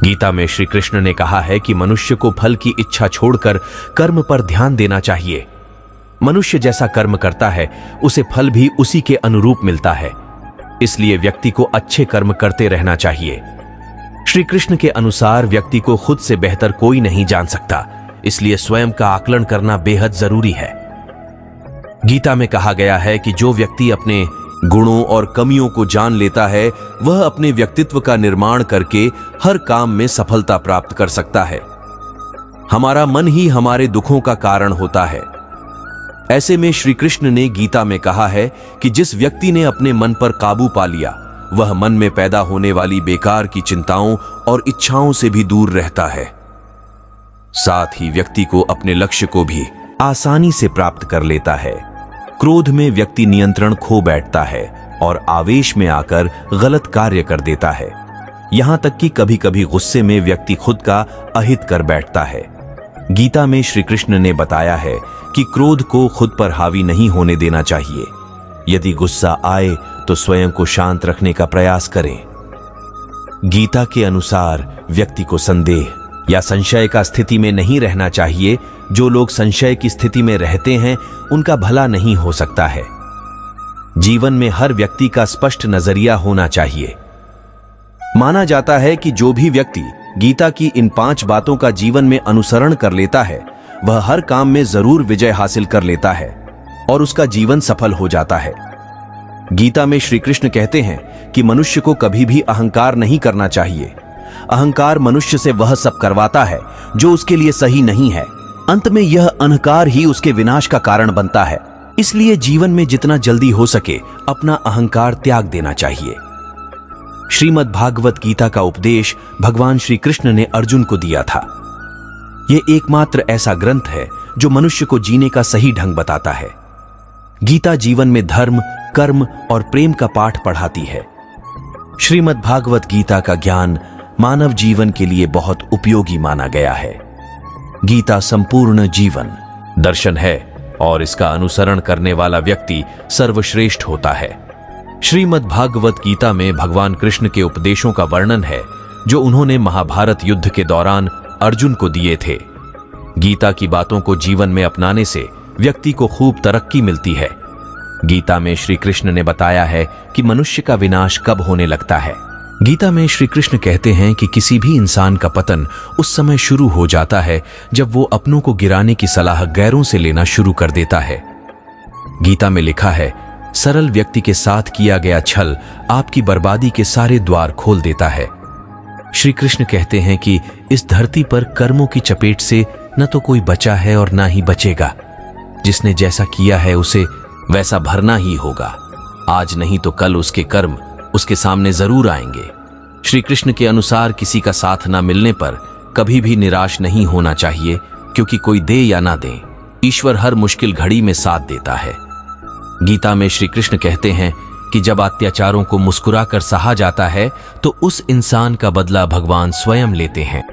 गीता में श्री कृष्ण ने कहा है कि मनुष्य को फल की इच्छा छोड़कर कर्म पर ध्यान देना चाहिए। मनुष्य जैसा कर्म करता है उसे फल भी उसी के अनुरूप मिलता है, इसलिए व्यक्ति को अच्छे कर्म करते रहना चाहिए। श्री कृष्ण के अनुसार व्यक्ति को खुद से बेहतर कोई नहीं जान सकता, इसलिए स्वयं का आकलन करना बेहद जरूरी है। गीता में कहा गया है कि जो व्यक्ति अपने गुणों और कमियों को जान लेता है वह अपने व्यक्तित्व का निर्माण करके हर काम में सफलता प्राप्त कर सकता है। हमारा मन ही हमारे दुखों का कारण होता है। ऐसे में श्री कृष्ण ने गीता में कहा है कि जिस व्यक्ति ने अपने मन पर काबू पा लिया वह मन में पैदा होने वाली बेकार की चिंताओं और इच्छाओं से भी दूर रहता है। साथ ही व्यक्ति को अपने लक्ष्य को भी आसानी से प्राप्त कर लेता है। क्रोध में व्यक्ति नियंत्रण खो बैठता है और आवेश में आकर गलत कार्य कर देता है। यहां तक कि कभी कभी गुस्से में व्यक्ति खुद का अहित कर बैठता है। गीता में श्री कृष्ण ने बताया है कि क्रोध को खुद पर हावी नहीं होने देना चाहिए। यदि गुस्सा आए तो स्वयं को शांत रखने का प्रयास करें। गीता के अनुसार व्यक्ति को संदेह या संशय का स्थिति में नहीं रहना चाहिए। जो लोग संशय की स्थिति में रहते हैं उनका भला नहीं हो सकता है। जीवन में हर व्यक्ति का स्पष्ट नजरिया होना चाहिए। माना जाता है कि जो भी व्यक्ति गीता की इन 5 बातों का जीवन में अनुसरण कर लेता है वह हर काम में जरूर विजय हासिल कर लेता है और उसका जीवन सफल हो जाता है। गीता में श्री कृष्ण कहते हैं कि मनुष्य को कभी भी अहंकार नहीं करना चाहिए। अहंकार मनुष्य से वह सब करवाता है जो उसके लिए सही नहीं है। अंत में यह अहंकार ही उसके विनाश का कारण बनता है। इसलिए जीवन में जितना जल्दी हो सके अपना अहंकार त्याग देना चाहिए। श्रीमद् भागवत गीता का उपदेश भगवान श्री कृष्ण ने अर्जुन को दिया था। यह एकमात्र ऐसा ग्रंथ है जो मनुष्य को जीने का सही ढंग बताता है। गीता जीवन में धर्म, कर्म और प्रेम का पाठ पढ़ाती है। श्रीमद् भागवत गीता का ज्ञान मानव जीवन के लिए बहुत उपयोगी माना गया है। गीता संपूर्ण जीवन दर्शन है और इसका अनुसरण करने वाला व्यक्ति सर्वश्रेष्ठ होता है। श्रीमद् भागवत गीता में भगवान कृष्ण के उपदेशों का वर्णन है जो उन्होंने महाभारत युद्ध के दौरान अर्जुन को दिए थे। गीता की बातों को जीवन में अपनाने से व्यक्ति को खूब तरक्की मिलती है। गीता में श्री कृष्ण ने बताया है कि मनुष्य का विनाश कब होने लगता है। गीता में श्री कृष्ण कहते हैं कि किसी भी इंसान का पतन उस समय शुरू हो जाता है जब वो अपनों को गिराने की सलाह गैरों से लेना शुरू कर देता है। गीता में लिखा है, सरल व्यक्ति के साथ किया गया छल आपकी बर्बादी के सारे द्वार खोल देता है। श्री कृष्ण कहते हैं कि इस धरती पर कर्मों की चपेट से न तो कोई बचा है और ना ही बचेगा। जिसने जैसा किया है उसे वैसा भरना ही होगा। आज नहीं तो कल उसके कर्म उसके सामने जरूर आएंगे। श्री कृष्ण के अनुसार किसी का साथ ना मिलने पर कभी भी निराश नहीं होना चाहिए, क्योंकि कोई दे या ना दे, ईश्वर हर मुश्किल घड़ी में साथ देता है। गीता में श्री कृष्ण कहते हैं कि जब अत्याचारों को मुस्कुराकर सहा जाता है तो उस इंसान का बदला भगवान स्वयं लेते हैं।